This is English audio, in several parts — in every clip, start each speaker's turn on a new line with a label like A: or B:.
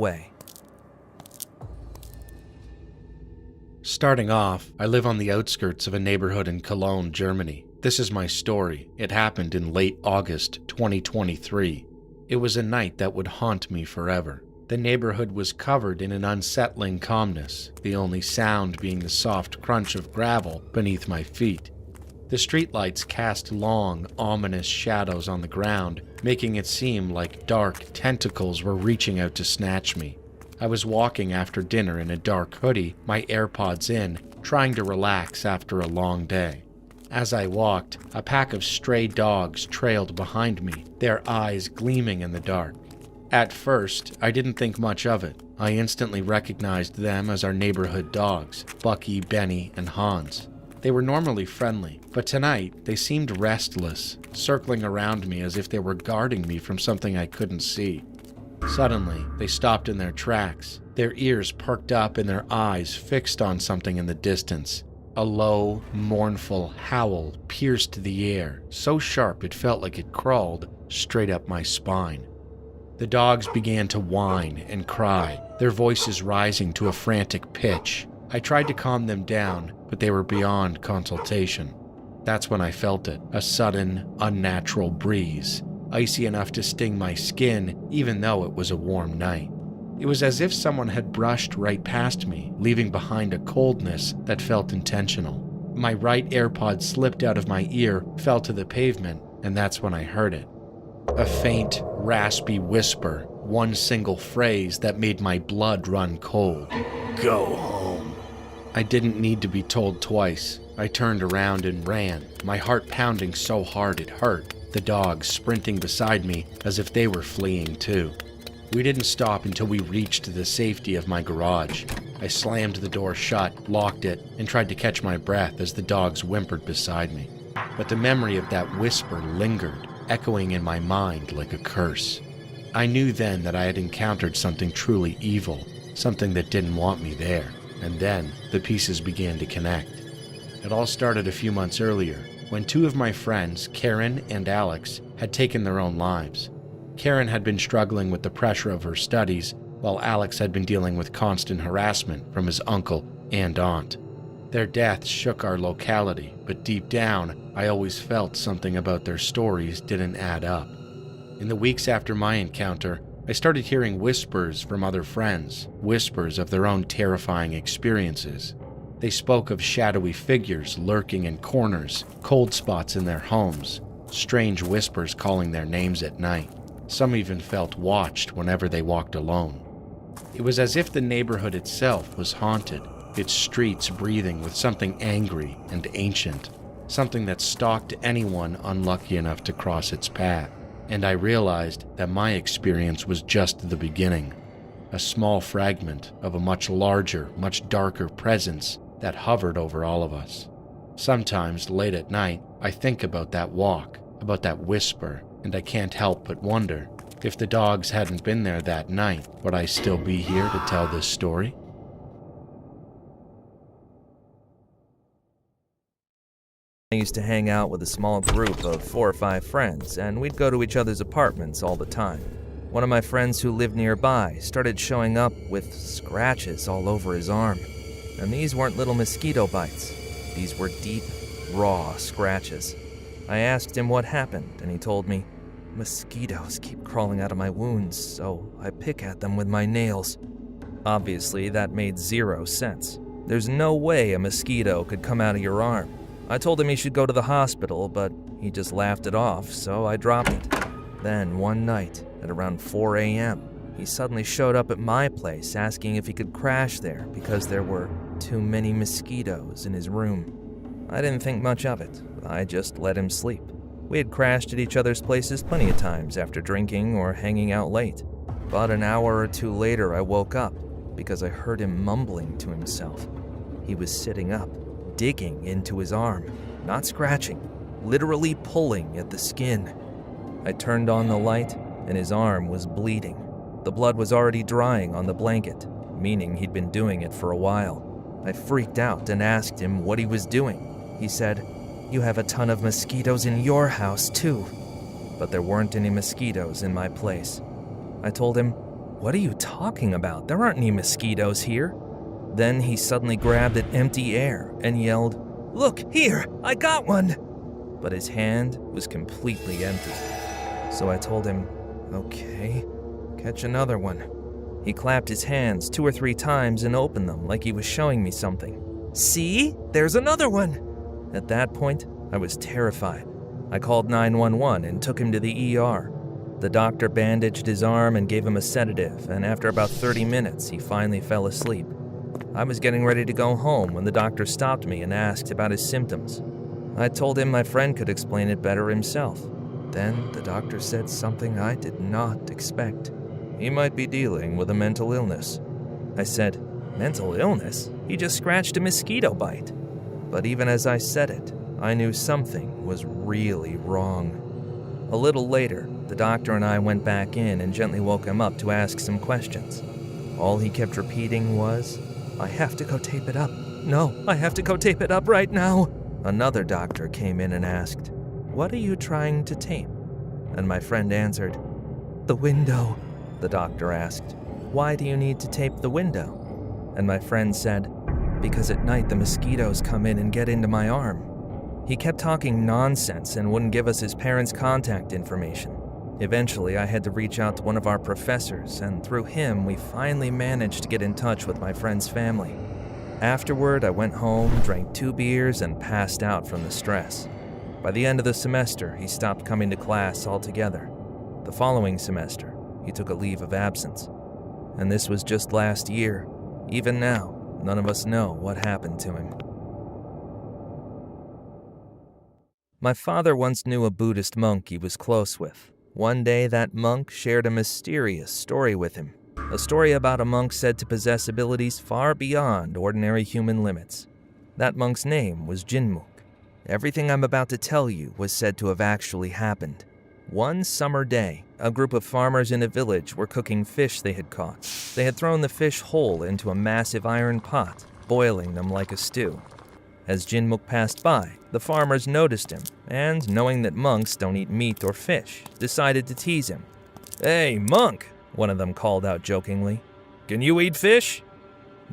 A: way.
B: Starting off, I live on the outskirts of a neighborhood in Cologne, Germany. This is my story. It happened in late August 2023. It was a night that would haunt me forever. The neighborhood was covered in an unsettling calmness, the only sound being the soft crunch of gravel beneath my feet. The streetlights cast long, ominous shadows on the ground, making it seem like dark tentacles were reaching out to snatch me. I was walking after dinner in a dark hoodie, my AirPods in, trying to relax after a long day. As I walked, a pack of stray dogs trailed behind me, their eyes gleaming in the dark. At first, I didn't think much of it. I instantly recognized them as our neighborhood dogs, Bucky, Benny, and Hans. They were normally friendly, but tonight they seemed restless, circling around me as if they were guarding me from something I couldn't see. Suddenly, they stopped in their tracks, their ears perked up and their eyes fixed on something in the distance. A low, mournful howl pierced the air, so sharp it felt like it crawled straight up my spine. The dogs began to whine and cry, their voices rising to a frantic pitch. I tried to calm them down, but they were beyond consultation. That's when I felt it, a sudden, unnatural breeze, icy enough to sting my skin even though it was a warm night. It was as if someone had brushed right past me, leaving behind a coldness that felt intentional. My right AirPod slipped out of my ear, fell to the pavement, and that's when I heard it. A faint, raspy whisper, one single phrase that made my blood run cold. Go home. I didn't need to be told twice. I turned around and ran, my heart pounding so hard it hurt, the dogs sprinting beside me as if they were fleeing too. We didn't stop until we reached the safety of my garage. I slammed the door shut, locked it, and tried to catch my breath as the dogs whimpered beside me. But the memory of that whisper lingered, echoing in my mind like a curse. I knew then that I had encountered something truly evil, something that didn't want me there, and then the pieces began to connect. It all started a few months earlier, when two of my friends, Karen and Alex, had taken their own lives. Karen had been struggling with the pressure of her studies, while Alex had been dealing with constant harassment from his uncle and aunt. Their deaths shook our locality, but deep down, I always felt something about their stories didn't add up. In the weeks after my encounter, I started hearing whispers from other friends, whispers of their own terrifying experiences. They spoke of shadowy figures lurking in corners, cold spots in their homes, strange whispers calling their names at night. Some even felt watched whenever they walked alone. It was as if the neighborhood itself was haunted, its streets breathing with something angry and ancient, something that stalked anyone unlucky enough to cross its path. And I realized that my experience was just the beginning, a small fragment of a much larger, much darker presence that hovered over all of us. Sometimes, late at night, I think about that walk, about that whisper, and I can't help but wonder, if the dogs hadn't been there that night, would I still be here to tell this story?
A: I used to hang out with a small group of 4 or 5 friends, and we'd go to each other's apartments all the time. One of my friends who lived nearby started showing up with scratches all over his arm. And these weren't little mosquito bites. These were deep, raw scratches. I asked him what happened, and he told me, "Mosquitoes keep crawling out of my wounds, so I pick at them with my nails." Obviously, that made 0 sense. There's no way a mosquito could come out of your arm. I told him he should go to the hospital, but he just laughed it off, so I dropped it. Then, one night, at around 4 a.m., he suddenly showed up at my place asking if he could crash there because there were too many mosquitoes in his room. I didn't think much of it. I just let him sleep. We had crashed at each other's places plenty of times after drinking or hanging out late. But an hour or 2 later, I woke up because I heard him mumbling to himself. He was sitting up, digging into his arm, not scratching, literally pulling at the skin. I turned on the light, and his arm was bleeding. The blood was already drying on the blanket, meaning he'd been doing it for a while. I freaked out and asked him what he was doing. He said, "You have a ton of mosquitoes in your house, too." But there weren't any mosquitoes in my place. I told him, "What are you talking about? There aren't any mosquitoes here." Then he suddenly grabbed at empty air and yelled, "Look, here, I got one!" But his hand was completely empty. So I told him, "Okay, catch another one." He clapped his hands 2 or 3 times and opened them like he was showing me something. "See? There's another one!" At that point, I was terrified. I called 911 and took him to the ER. The doctor bandaged his arm and gave him a sedative, and after about 30 minutes, he finally fell asleep. I was getting ready to go home when the doctor stopped me and asked about his symptoms. I told him my friend could explain it better himself. Then the doctor said something I did not expect. He might be dealing with a mental illness. I said, "Mental illness? He just scratched a mosquito bite." But even as I said it, I knew something was really wrong. A little later, the doctor and I went back in and gently woke him up to ask some questions. All he kept repeating was, "I have to go tape it up. No, I have to go tape it up right now." Another doctor came in and asked, "What are you trying to tape?" And my friend answered, "The window." The doctor asked, "Why do you need to tape the window?" And my friend said, "Because at night the mosquitoes come in and get into my arm." He kept talking nonsense and wouldn't give us his parents' contact information. Eventually, I had to reach out to one of our professors, and through him, we finally managed to get in touch with my friend's family. Afterward, I went home, drank 2 beers, and passed out from the stress. By the end of the semester, he stopped coming to class altogether. The following semester, he took a leave of absence. And this was just last year. Even now, none of us know what happened to him. My father once knew a Buddhist monk he was close with. One day, that monk shared a mysterious story with him. A story about a monk said to possess abilities far beyond ordinary human limits. That monk's name was Jinmuk. Everything I'm about to tell you was said to have actually happened. One summer day, a group of farmers in a village were cooking fish they had caught. They had thrown the fish whole into a massive iron pot, boiling them like a stew. As Jinmuk passed by, the farmers noticed him, and knowing that monks don't eat meat or fish, decided to tease him. "Hey, monk," one of them called out jokingly, "can you eat fish?"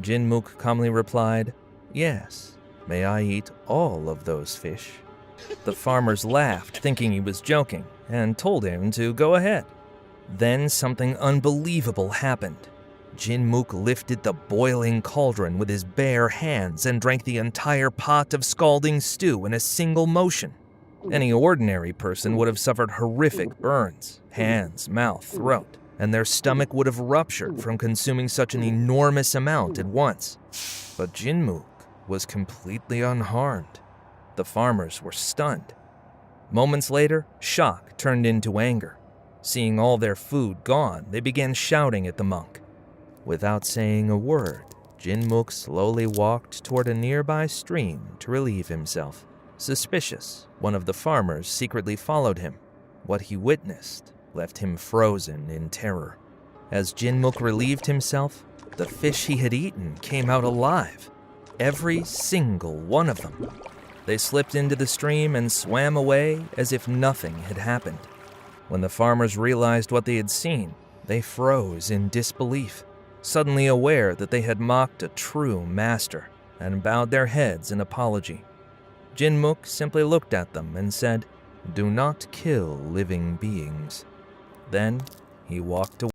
A: Jinmuk calmly replied, "Yes, may I eat all of those fish?" The farmers laughed, thinking he was joking, and told him to go ahead. Then something unbelievable happened. Jinmuk lifted the boiling cauldron with his bare hands and drank the entire pot of scalding stew in a single motion. Any ordinary person would have suffered horrific burns, hands, mouth, throat, and their stomach would have ruptured from consuming such an enormous amount at once. But Jinmuk was completely unharmed. The farmers were stunned. Moments later, shock turned into anger. Seeing all their food gone, they began shouting at the monk. Without saying a word, Jinmuk slowly walked toward a nearby stream to relieve himself. Suspicious, one of the farmers secretly followed him. What he witnessed left him frozen in terror. As Jinmuk relieved himself, the fish he had eaten came out alive. Every single one of them. They slipped into the stream and swam away as if nothing had happened. When the farmers realized what they had seen, they froze in disbelief, suddenly aware that they had mocked a true master, and bowed their heads in apology. Jinmuk simply looked at them and said, "Do not kill living beings." Then he walked away.